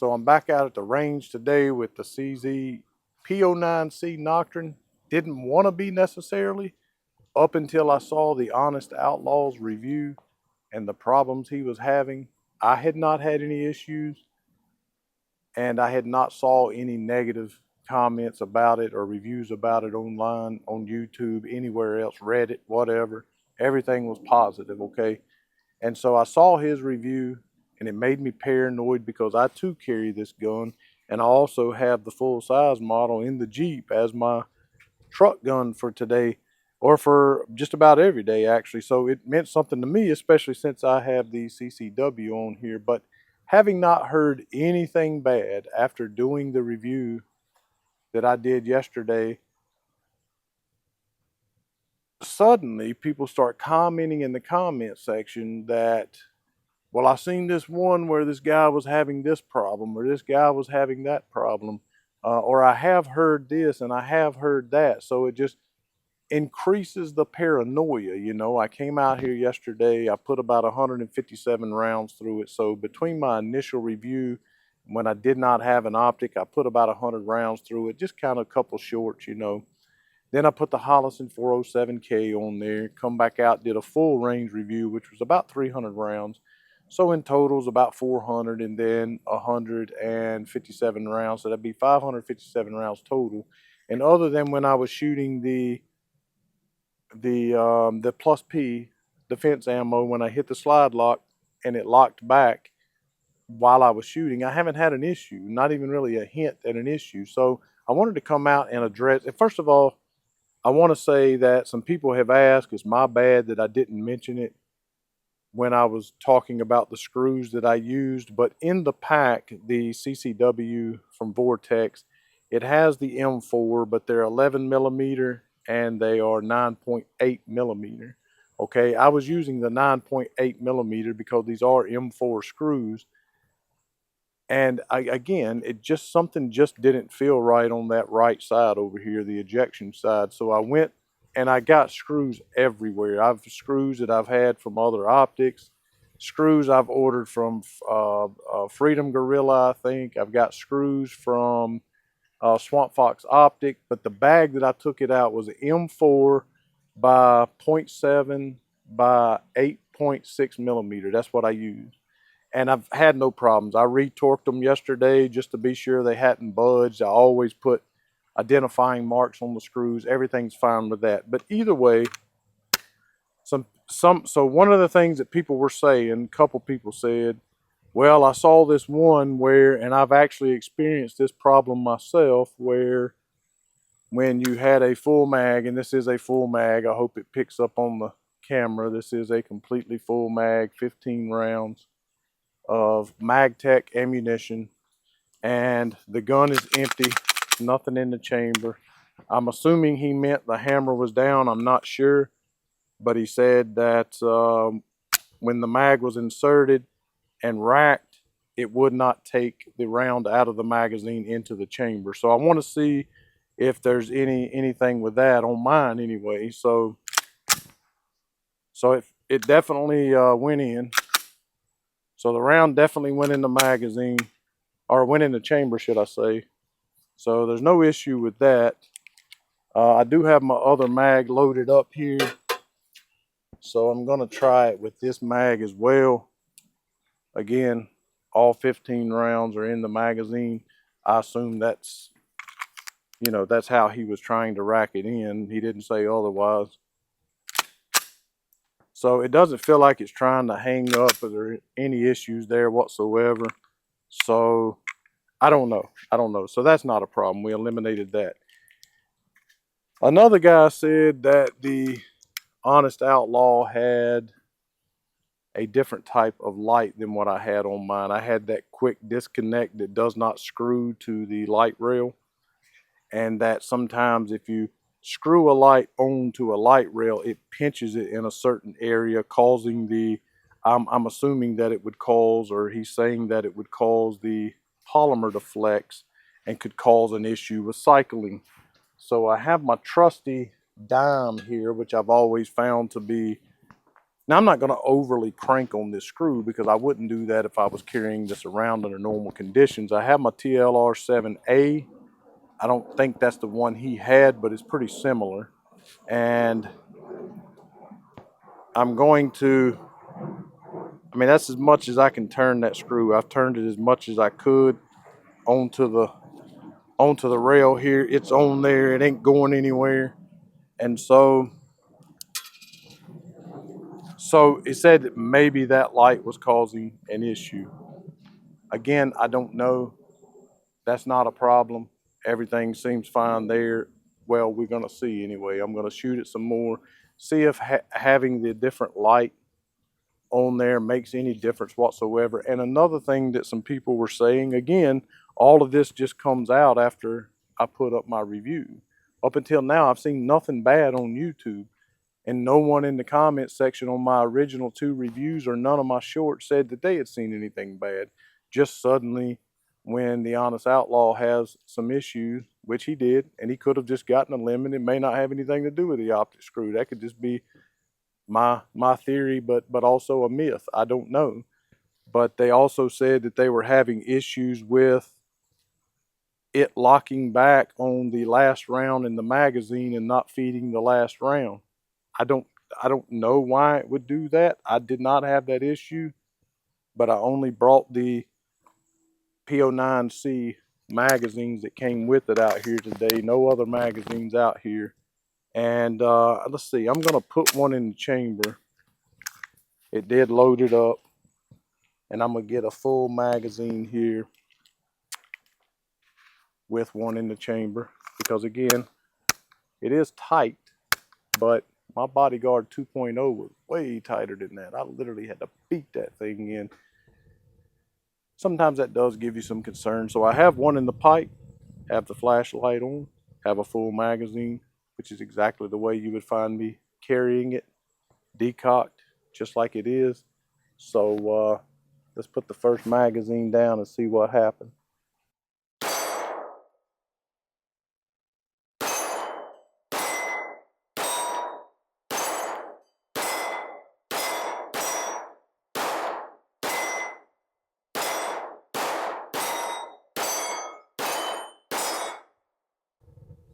So I'm back out at the range today with the P09 C Nocturne. Didn't want to be necessarily up until I saw the Honest Outlaw's review and the problems he was having. I had not had any issues, and I had not saw any negative comments about it or reviews about it online, on YouTube, anywhere else, Reddit, whatever. Everything was positive, okay? And so I saw his review, and it made me paranoid because I too carry this gun, and I also have the full size model in the Jeep as my truck gun for today, or for just about every day actually. So it meant something to me, especially since I have the CCW on here. But having not heard anything bad after doing the review that I did yesterday, suddenly people start commenting in the comment section that, well, I seen this one where this guy was having this problem, or this guy was having that problem, or I have heard this and I have heard that. So it just increases the paranoia. You know, I came out here yesterday, I put about 157 rounds through it. So between my initial review, when I did not have an optic, I put about 100 rounds through it, just kind of a couple shorts, you know. Then I put the Hollison 407K on there, come back out, did a full range review, which was about 300 rounds. So in total is about 400, and then 157 rounds. So that'd be 557 rounds total. And other than when I was shooting the plus P defense ammo, when I hit the slide lock and it locked back while I was shooting, I haven't had an issue, not even really a hint at an issue. So I wanted to come out and address it. First of all, I want to say that some people have asked, it's my bad that I didn't mention it when I was talking about the screws that I used, but in the pack, the CCW from Vortex, it has the M4, but they're 11 millimeter and they are 9.8 millimeter. Okay, I was using the 9.8 millimeter because these are M4 screws. And again, something just didn't feel right on that right side over here, the ejection side. So I went and I got screws everywhere. I've screws that I've had from other optics, screws I've ordered from Freedom Gorilla, I think. I've got screws from Swamp Fox Optic, but the bag that I took it out was an M4 by 0.7 by 8.6 millimeter. That's what I used. And I've had no problems. I retorqued them yesterday just to be sure they hadn't budged. I always put identifying marks on the screws. Everything's fine with that. But either way, so one of the things that people were saying, a couple people said, well, I saw this one where, and I've actually experienced this problem myself, where when you had a full mag, and this is a full mag, I hope it picks up on the camera. This is a completely full mag, 15 rounds of MagTech ammunition, and the gun is empty, nothing in the chamber. I'm assuming he meant the hammer was down. I'm not sure, but he said that when the mag was inserted and racked, it would not take the round out of the magazine into the chamber. So I want to see if there's anything with that on mine anyway. So it definitely went in. So the round definitely went in the magazine, or went in the chamber, should I say. So there's no issue with that. I do have my other mag loaded up here, so I'm going to try it with this mag as well. Again, all 15 rounds are in the magazine. I assume that's, you know, that's how he was trying to rack it in. He didn't say otherwise. So it doesn't feel like it's trying to hang up, or there are any issues there whatsoever. So I don't know. So that's not a problem. We eliminated that. Another guy said that the Honest Outlaw had a different type of light than what I had on mine. I had that quick disconnect that does not screw to the light rail, and that sometimes if you screw a light onto a light rail, it pinches it in a certain area, causing the, I'm assuming that it would cause, or he's saying that it would cause the polymer to flex and could cause an issue with cycling. So I have my trusty dime here, which I've always found to be Now, I'm not going to overly crank on this screw because I wouldn't do that if I was carrying this around under normal conditions. I have my TLR7A. I don't think that's the one he had, but it's pretty similar. And I'm going to, I mean, that's as much as I can turn that screw. I've turned it as much as I could onto the rail here. It's on there. It ain't going anywhere. And so it said that maybe that light was causing an issue. Again, I don't know. That's not a problem. Everything seems fine there. Well, we're going to see anyway. I'm going to shoot it some more, see if having the different light on there makes any difference whatsoever. And another thing that some people were saying, again, all of this just comes out after I put up my review. Up until now, I've seen nothing bad on YouTube. And no one in the comments section on my original 2 reviews or none of my shorts said that they had seen anything bad. Just suddenly, when the Honest Outlaw has some issues, which he did, and he could have just gotten a lemon, it may not have anything to do with the optic screw. That could just be my theory, but also a myth. I don't know. But they also said that they were having issues with it locking back on the last round in the magazine and not feeding the last round. I don't know why it would do that. I did not have that issue, but I only brought the P09 C magazines that came with it out here today. No other magazines out here. And let's see, I'm going to put one in the chamber. It did load it up. And I'm going to get a full magazine here with one in the chamber. Because again, it is tight, but my Bodyguard 2.0 was way tighter than that. I literally had to beat that thing in. Sometimes that does give you some concern. So I have one in the pipe, have the flashlight on, have a full magazine, which is exactly the way you would find me carrying it, decocked, just like it is. So let's put the first magazine down and see what happens.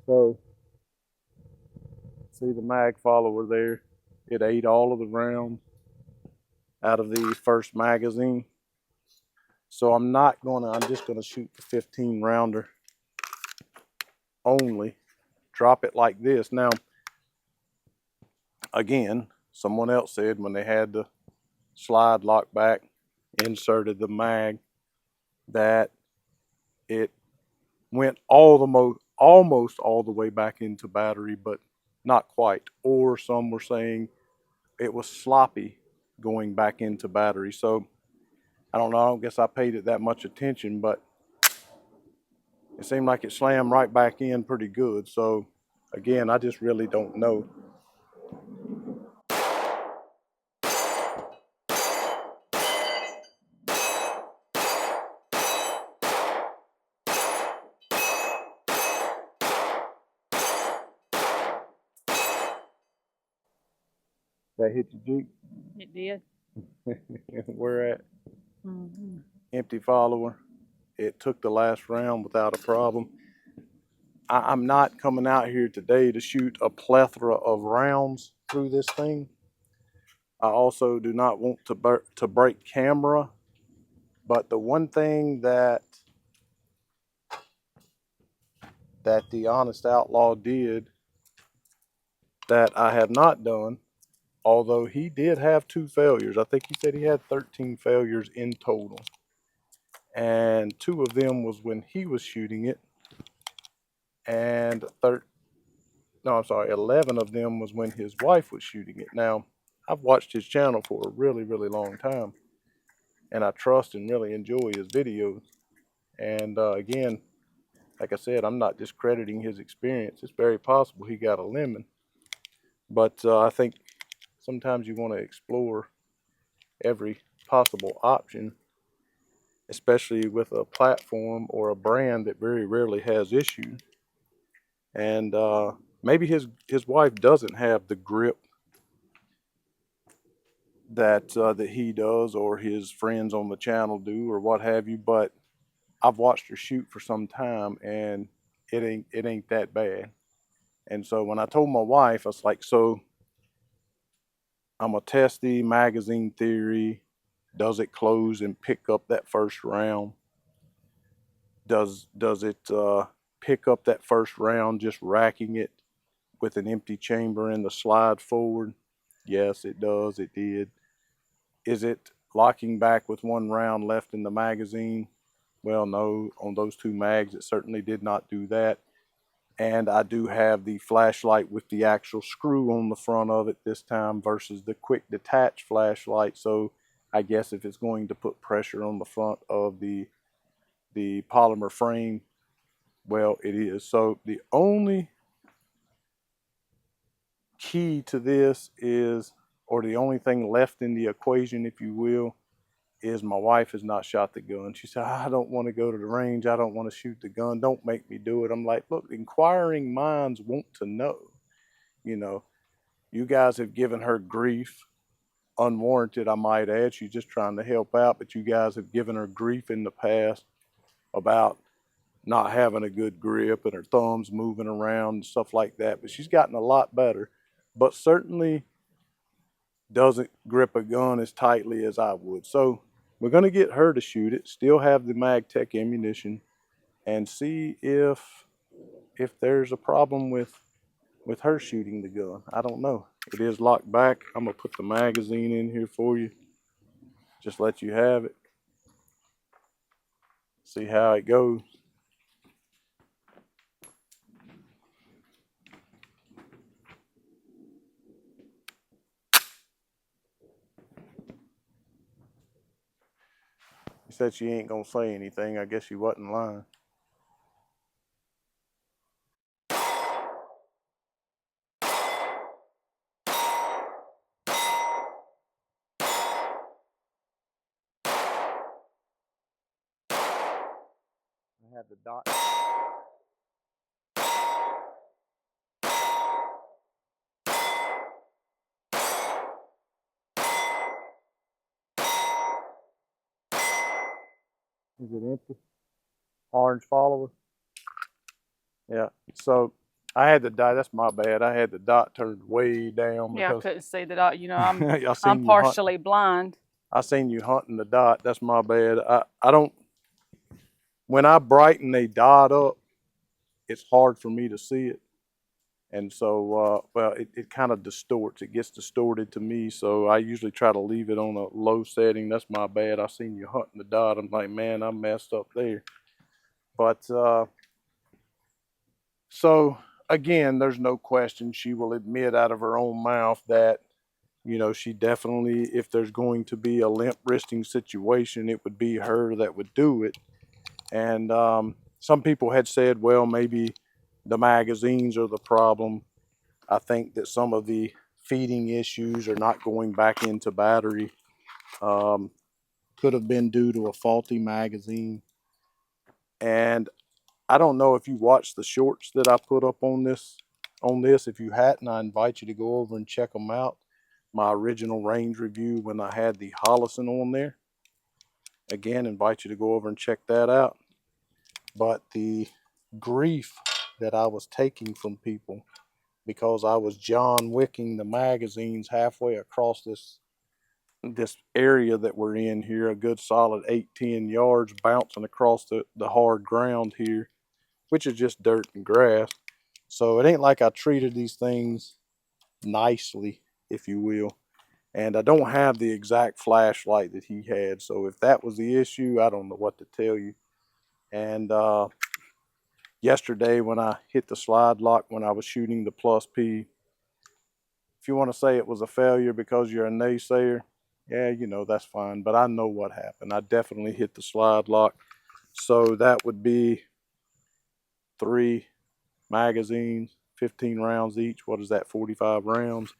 So, see the mag follower there? It ate all of the rounds out of the first magazine. So I'm just gonna shoot the 15 rounder only, drop it like this. Now, again, someone else said when they had the slide lock back, inserted the mag, that it went almost all the way back into battery, but not quite. Or some were saying it was sloppy going back into battery. So I don't know. I don't guess I paid it that much attention, but it seemed like it slammed right back in pretty good. So again, I just really don't know. That hit your Jeep? It did. We're at empty follower. It took the last round without a problem. I'm not coming out here today to shoot a plethora of rounds through this thing. I also do not want to break camera, but the one thing that the Honest Outlaw did that I have not done, although he did have 2 failures. I think he said he had 13 failures in total. And 2 of them was when he was shooting it. And 11 of them was when his wife was shooting it. Now, I've watched his channel for a really, really long time. And I trust and really enjoy his videos. And again, like I said, I'm not discrediting his experience. It's very possible he got a lemon. But I think sometimes you want to explore every possible option, especially with a platform or a brand that very rarely has issues. And maybe his wife doesn't have the grip that he does or his friends on the channel do or what have you. But I've watched her shoot for some time, and it ain't that bad. And so when I told my wife, I was like, so I'm gonna test the magazine theory. Does it close and pick up that first round? Does it pick up that first round just racking it with an empty chamber in the slide forward? Yes, it does. It did. Is it locking back with one round left in the magazine? Well, no. On those two mags, it certainly did not do that. And I do have the flashlight with the actual screw on the front of it this time versus the quick detach flashlight. So I guess if it's going to put pressure on the front of the polymer frame, well, it is. So the only key to this is, or the only thing left in the equation, if you will, is my wife has not shot the gun. She said, I don't want to go to the range. I don't want to shoot the gun. Don't make me do it. I'm like, look, inquiring minds want to know. You know, you guys have given her grief, unwarranted, I might add. She's just trying to help out, but you guys have given her grief in the past about not having a good grip and her thumbs moving around and stuff like that. But she's gotten a lot better, but certainly doesn't grip a gun as tightly as I would. So we're going to get her to shoot it, still have the MagTech ammunition, and see if there's a problem with her shooting the gun. I don't know. It is locked back. I'm gonna put the magazine in here for you. Just let you have it. See how it goes. She said she ain't gonna say anything. I guess she wasn't lying. I had the dot. Is it empty? Orange follower? Yeah. So I had the dot. That's my bad. I had the dot turned way down Yeah, I because couldn't see the dot. You know, I'm I I'm seen you partially blind. I seen you hunting the dot. That's my bad. I don't. When I brighten a dot up, it's hard for me to see it. And so, well, it kind of distorts. It gets distorted to me. So I usually try to leave it on a low setting. That's my bad. I seen you hunting the dot. I'm like, man, I messed up there. But so again, there's no question. She will admit out of her own mouth that, she definitely, if there's going to be a limp wristing situation, it would be her that would do it. And some people had said, well, maybe the magazines are the problem. I think that some of the feeding issues are not going back into battery. Um, could have been due to a faulty magazine. And I don't know if you watched the shorts that I put up on this. If you hadn't, I invite you to go over and check them out. My original range review when I had the Hollison on there. Again, invite you to go over and check that out. But the grief that I was taking from people because I was John Wicking the magazines halfway across this area that we're in here, a good solid 8-10 yards, bouncing across the hard ground here, which is just dirt and grass. So it ain't like I treated these things nicely, if you will. And I don't have the exact flashlight that he had. So if that was the issue, I don't know what to tell you. And yesterday when I hit the slide lock when I was shooting the Plus P, if you want to say it was a failure because you're a naysayer, yeah, that's fine. But I know what happened. I definitely hit the slide lock. So that would be 3 magazines, 15 rounds each. What is that, 45 rounds?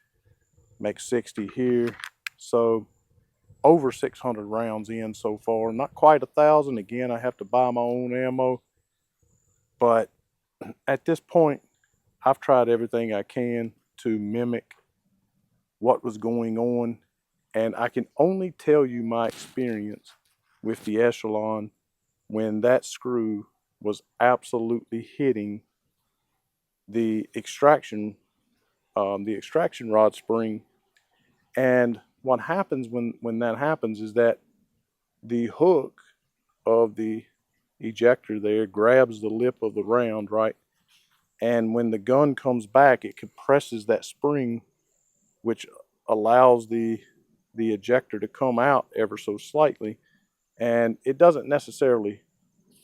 Make 60 here. So over 600 rounds in so far. Not quite 1,000. Again, I have to buy my own ammo. But at this point, I've tried everything I can to mimic what was going on And I can only tell you my experience with the Echelon when that screw was absolutely hitting the extraction rod spring. And what happens when that happens is that the hook of the ejector there grabs the lip of the round, right? And when the gun comes back, it compresses that spring, which allows the ejector to come out ever so slightly. And it doesn't necessarily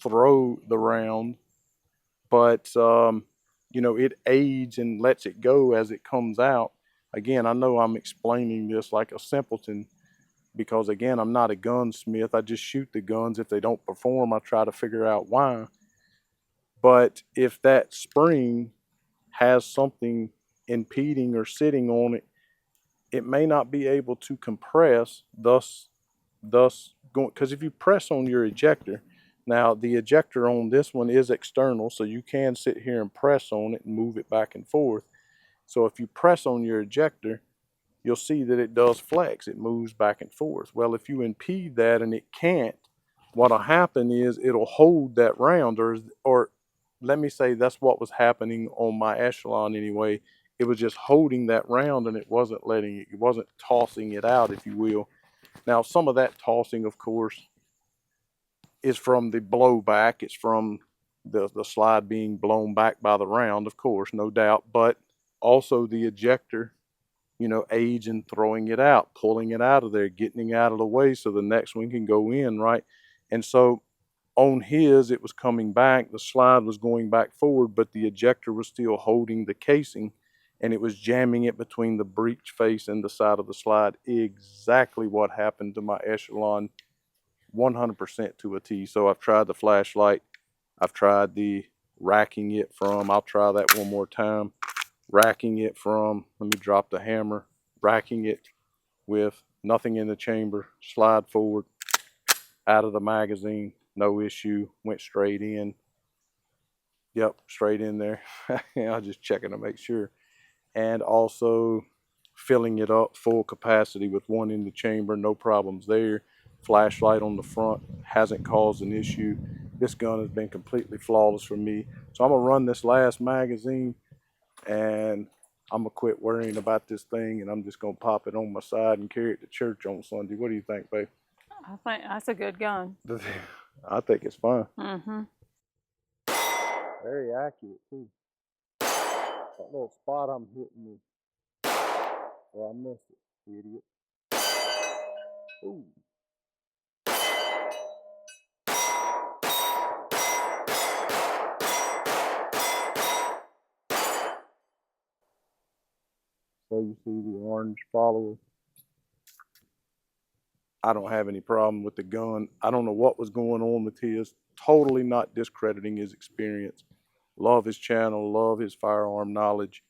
throw the round, but it aids and lets it go as it comes out. Again, I know I'm explaining this like a simpleton because, again, I'm not a gunsmith. I just shoot the guns. If they don't perform, I try to figure out why. But if that spring has something impeding or sitting on it, it may not be able to compress, thus going, because if you press on your ejector, now the ejector on this one is external, so you can sit here and press on it and move it back and forth. So if you press on your ejector, you'll see that it does flex, it moves back and forth. Well, if you impede that and it can't, what'll happen is it'll hold that round, or let me say that's what was happening on my Echelon anyway. It was just holding that round and it wasn't letting it wasn't tossing it out, if you will. Now, some of that tossing, of course, is from the blowback. It's from the slide being blown back by the round, of course, no doubt, but also the ejector, aids in throwing it out, pulling it out of there, getting it out of the way so the next one can go in, right? And so on his, it was coming back, the slide was going back forward, but the ejector was still holding the casing and it was jamming it between the breech face and the side of the slide. Exactly what happened to my Echelon, 100% to a T. So I've tried the flashlight, I've tried the racking it from, I'll try that one more time, racking it from, let me drop the hammer, racking it with nothing in the chamber, slide forward, out of the magazine, no issue, went straight in. Yep, straight in there. I'm just checking to make sure. And also filling it up full capacity with one in the chamber, no problems there. Flashlight on the front hasn't caused an issue. This gun has been completely flawless for me. So I'm gonna run this last magazine and I'm gonna quit worrying about this thing and I'm just gonna pop it on my side and carry it to church on Sunday. What do you think, babe? I think that's a good gun. I think it's fun. Mm-hmm. Very accurate too. That little spot I'm hitting is, well, I missed it, idiot. Ooh. So you see the orange follower. I don't have any problem with the gun. I don't know what was going on with his. Totally not discrediting his experience. Love his channel, love his firearm knowledge.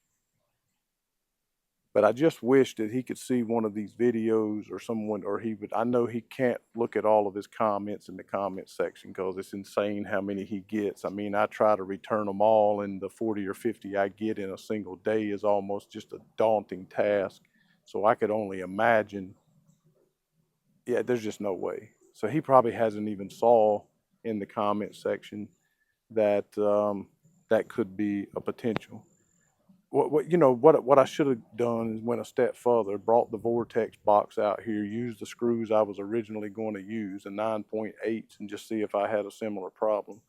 But I just wish that he could see one of these videos or someone, or he would. I know he can't look at all of his comments in the comment section because it's insane how many he gets. I mean, I try to return them all, and the 40 or 50 I get in a single day is almost just a daunting task. So I could only imagine. Yeah, there's just no way. So he probably hasn't even saw in the comment section that that could be a potential. What I should have done is went a step further, brought the Vortex box out here, used the screws I was originally going to use, the 9.8s, and just see if I had a similar problem.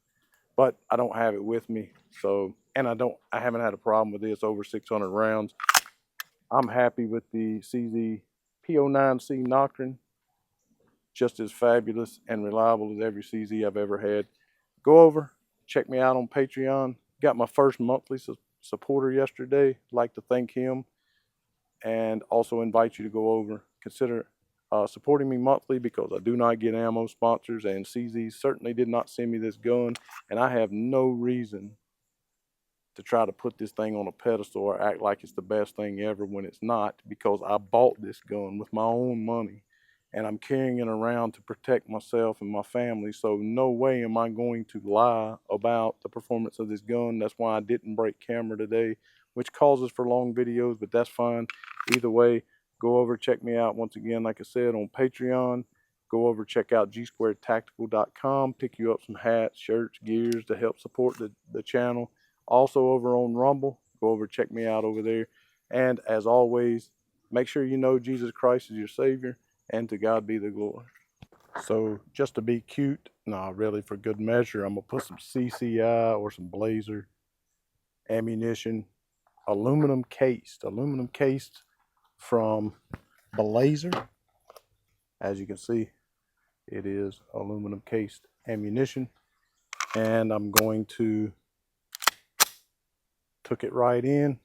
But I don't have it with me, so, and I haven't had a problem with this over 600 rounds. I'm happy with the CZ P09 C Nocturne, just as fabulous and reliable as every CZ I've ever had. Go over, check me out on Patreon. Got my first monthly supporter yesterday. Like to thank him and also invite you to go over, consider supporting me monthly because I do not get ammo sponsors and CZ certainly did not send me this gun and I have no reason to try to put this thing on a pedestal or act like it's the best thing ever when it's not, because I bought this gun with my own money and I'm carrying it around to protect myself and my family. So no way am I going to lie about the performance of this gun. That's why I didn't break camera today, which causes for long videos, but that's fine. Either way, Go over, check me out once again, like I said, on Patreon. Go over, check out gsquaredtactical.com. Pick you up some hats, shirts, gears to help support the channel. Also over on Rumble. Go over, check me out over there. And as always, make sure you know Jesus Christ is your Savior, and to God be the glory. So just to be cute, nah, really for good measure, I'm gonna put some CCI or some Blazer ammunition, aluminum cased from Blazer. As you can see, it is aluminum cased ammunition, and I'm going to tuck it right in